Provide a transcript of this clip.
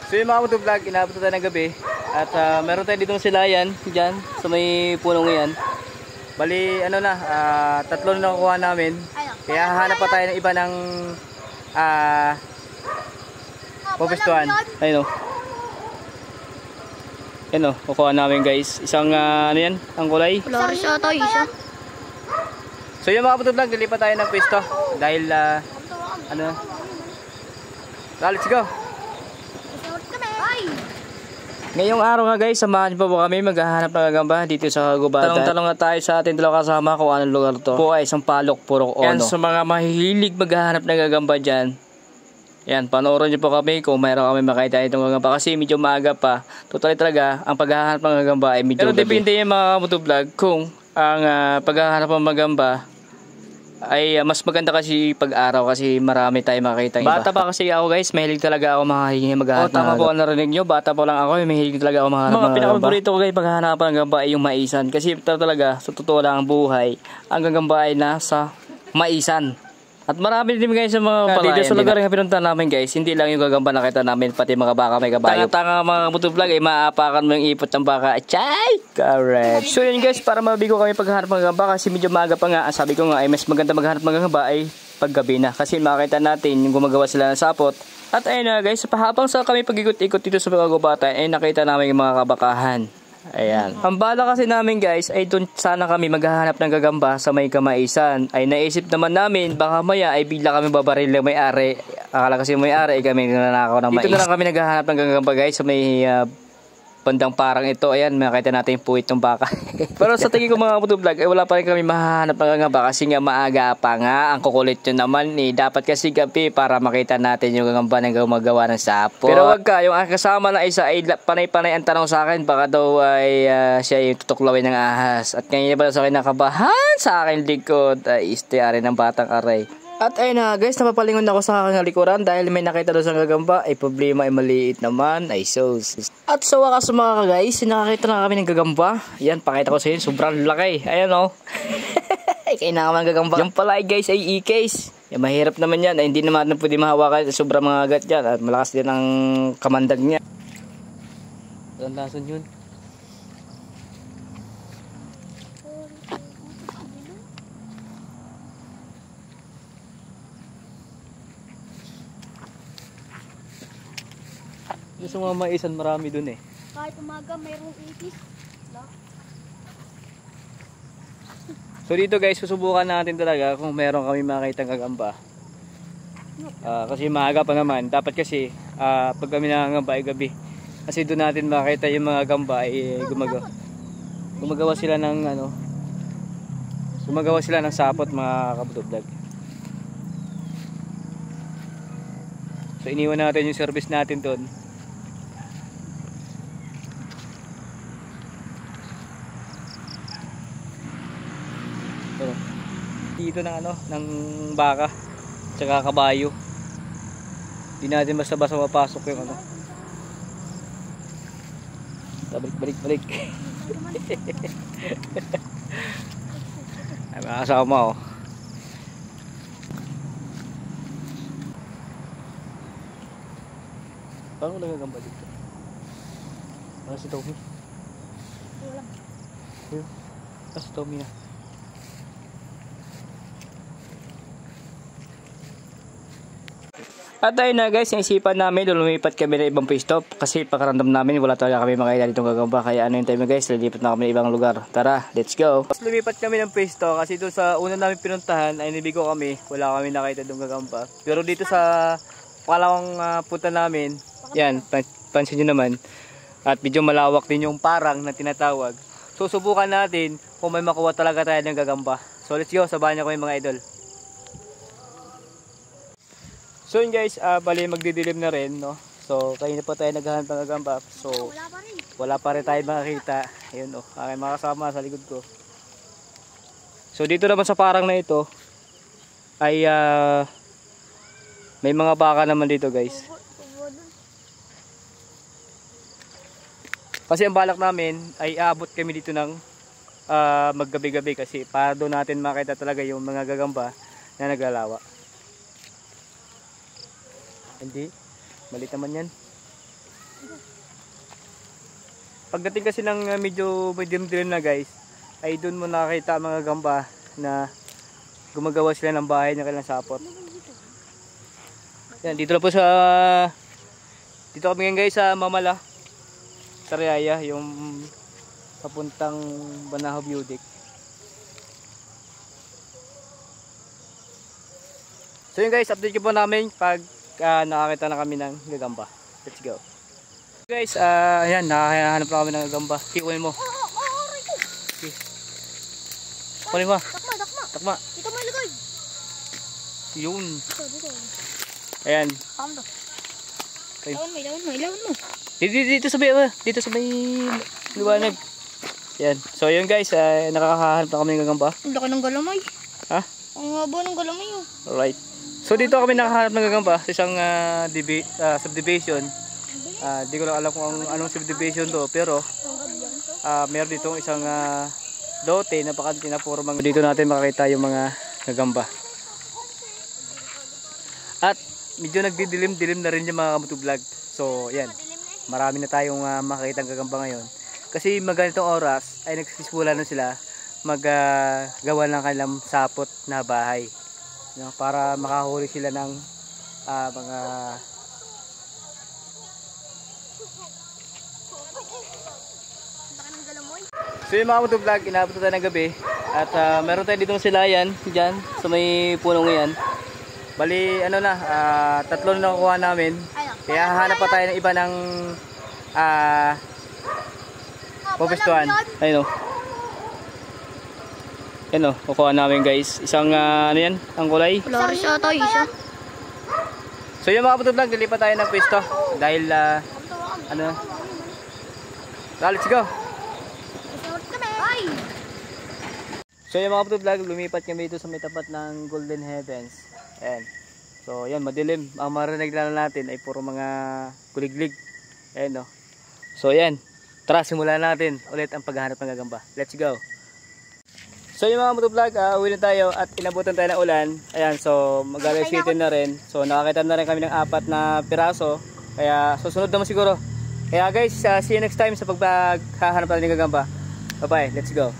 So yung mga motovlog, inaabot tayo ng gabi. At meron tayo dito ng silayan, dyan, sa may punong yan. Bali, ano na, tatlo na nakukuha namin. Kaya hahanap pa tayo ng iba ng pupustuhan. Ayun o. Ayun o, kukuha namin guys. Isang, ano yan, ang kulay? Flores ito, isa. So yung mga motovlog, lilipat tayo ng pwesto. Dahil, ano, let's go! Ngayong araw nga guys, samahan niyo po kami maghahanap ng gagamba dito sa Kagubatan. Talong-talong na tayo sa ating dalawa kasama kung anong lugar to. Po ay isang Palok, Purok, Ono. Yan, sa mga mahilig maghahanap ng gagamba dyan, yan, panoorin niyo po kami kung mayroon kami makita itong gagamba. Kasi medyo maaga pa. Totally talaga, ang paghahanap ng gagamba ay medyo gabi. Pero depende yung mga motovlog kung ang paghahanap ng gagamba ay mas maganda kasi pag-araw kasi marami tayong makikita iba. Bata pa kasi ako guys, mahilig talaga ako maghahanap. Tama po ang narinig nyo, bata pa lang ako, mahilig talaga ako maghahanap. Mga pinaka-paborito ko guys, paghahanapan ng gagamba ay yung maisan. Kasi ito talaga, sa totoo lang ang buhay, ang gagamba ay nasa maisan. At marami din guys sa mga palayan. Dito sa lugar nga pinunta namin guys, hindi lang yung gagamba nakita namin, pati mga baka may kabayo. Tanga-tanga mga motovlog ay maapakan mo yung ipot ng baka. Chay! Correct! So yun guys, para mabigo kami paghahanap ng gagamba kasi medyo maaga pa nga. Sabi ko nga ay mas maganda maghanap ng gagamba ay paggabi na. Kasi makita natin yung gumagawa sila ng sapot. At ayun na guys, habang sa kami pag-ikot-ikot dito sa Kagubatan ay nakita namin yung mga kabakahan. Ayan. Ang bala kasi namin guys ay doon sana kami maghahanap ng gagamba sa may Kamaisan. Ay naisip naman namin baka maya ay bigla kami babaril ng may-ari. Akala kasi may-ari ay kami nanakaw ng mais. Dito na lang kami naghahanap ng gagamba guys sa may bandang parang ito. Ayan, makita natin yung puwit ng baka. Pero sa tingin ko mga motovlog ay wala pa rin kami mahahanap ng gagamba kasi nga maaga pa nga. Ang kukulit nyo naman eh. Dapat kasi gabi para makita natin yung gagamba ng gumagawa ng sapot. Pero wag ka, yung kasama na isa ay panay-panay ang tanong sa akin. Baka daw ay siya yung tutuklawin ng ahas. At kanina pala sa akin nakabahan sa akin likod ay istiyarin ng batang aray. At ayun na guys, napapalingon ako sa aking likuran dahil may nakita doon sa gagamba. Ay problema ay maliit naman. Ay sos. At sa wakas mga guys, nakakita na kami ng gagamba. Yan, pakita ko sa inyo, sobrang laki. Ayan o. Ay, kailangan ng gagamba. Yung pala guys ay e-case. Yan, mahirap naman yan. Ay, hindi naman pwede mahawakan. Sobrang mga agat yan. At malakas din ang kamandag niya. Ang lason yun. Yung sa mga maisan marami dun eh. Kahit umaga mayroong itis. So dito guys, susubukan natin talaga kung meron kami makita ng gagamba. Kasi maaga pa naman. Dapat kasi pag kami nangangamba ay gabi. Kasi doon natin makita yung mga gamba ay gumagawa sila ng gumagawa sila ng sapot mga kamotovlog. So iniwan natin yung service natin doon. Dito ng baka tsaka kabayo. Hindi natin basta-basta mapasok yung balik. Ay mga kasama oh. Paano nagagamba dito? Ano si Tommy? Wala. Ano si Tommy na? At ayun na guys, naisipan namin lumipat kami ng ibang pwesto kasi pakaramdam namin wala talaga kami makita ditong gagamba. Kaya ano yung time guys, lilipat na kami ng ibang lugar. Tara, let's go! Lumipat kami ng pwesto kasi doon sa una namin pinuntahan ay nibigo kami, wala kami nakita ditong gagamba. Pero dito sa pangalawang punta namin, yan, pansin nyo naman. At medyo malawak din yung parang na tinatawag. So subukan natin kung may makuha talaga tayo ng gagamba. So let's go, sabahan niyo kami mga idol. So yun guys, bali magdidilim na rin, no? So kanina pa tayo naghahanap ng gagamba. So wala pa rin tayo makakita. Ayun oh, aking mga kasama sa likod ko. So dito naman sa parang na ito ay may mga baka naman dito guys. Kasi ang balak namin ay aabot kami dito ng maggabi-gabi kasi para doon natin makita talaga yung mga gagamba na naglalawa. Hindi, mali naman yan. Pagdating kasi ng medyo may dilim-dilim na guys, ay doon mo nakakita mga gamba na gumagawa sila ng bahay ng kanilang sapot. Yan, dito kami ngayon guys sa Mamala, Sariaya, yung papuntang Banahaw Budik. So yun guys, update ko po namin pag nakakita na kami ng gagamba. Let's go. Guys, ayan, nakahanap na kami ng gagamba. Kunin mo. Okay. Kunin mo. Takma. Ito mo ilagay. Yun. Dito. Ayan. Pamdo. Ilawan mo. Dito sa may liwanag. Yan. So yun guys, nakakahanap na kami ng gagamba. Ang laki ng galamay. Ha? Ang haba ng galamay oh. Alright. So dito kami nakahanap ng gagamba sa isang subdivision. Di ko lang alam kung anong subdivision to, pero meron dito isang lote na pakanti na puro mga dito natin makakita yung mga gagamba. At medyo nagdidilim-dilim na rin yung mga kamotovlog. So yan, marami na tayong makakita ng gagamba ngayon. Kasi maganitong oras ay nagsisimula na sila maggawa ng kanilang sapot na bahay. Para makahuli sila ng mga so yung mga motovlog, inaabot tayo ng gabi at meron tayo dito ng silayan dyan sa may punong yan. Bali ano na, tatlo na nakukuha namin, kaya hahanap pa tayo ng iba ng pupustuhan. Ayun o, yan o, kukuha namin guys, isang ano yan, ang kulay Flores ata isa. so yung mga motovlog, lilipat tayo ng pwesto dahil ano, let's go. So yung mga motovlog, lumipat kami dito sa may tapat ng Golden Heavens. Ayan. So yan, madilim. Ang marinig na natin ay puro mga kuliglig. Ayan o. So yan, tara simulan natin ulit ang paghahanap ng gagamba. Let's go. So yung mga motovlog, uwi na tayo at inabutan tayo ng ulan. Ayan, so mag-alas 7 na rin. So nakakita na rin kami ng 4 na piraso. Kaya susunod naman siguro. Kaya guys, see you next time sa paghahanap natin ng gagamba. Bye bye, let's go.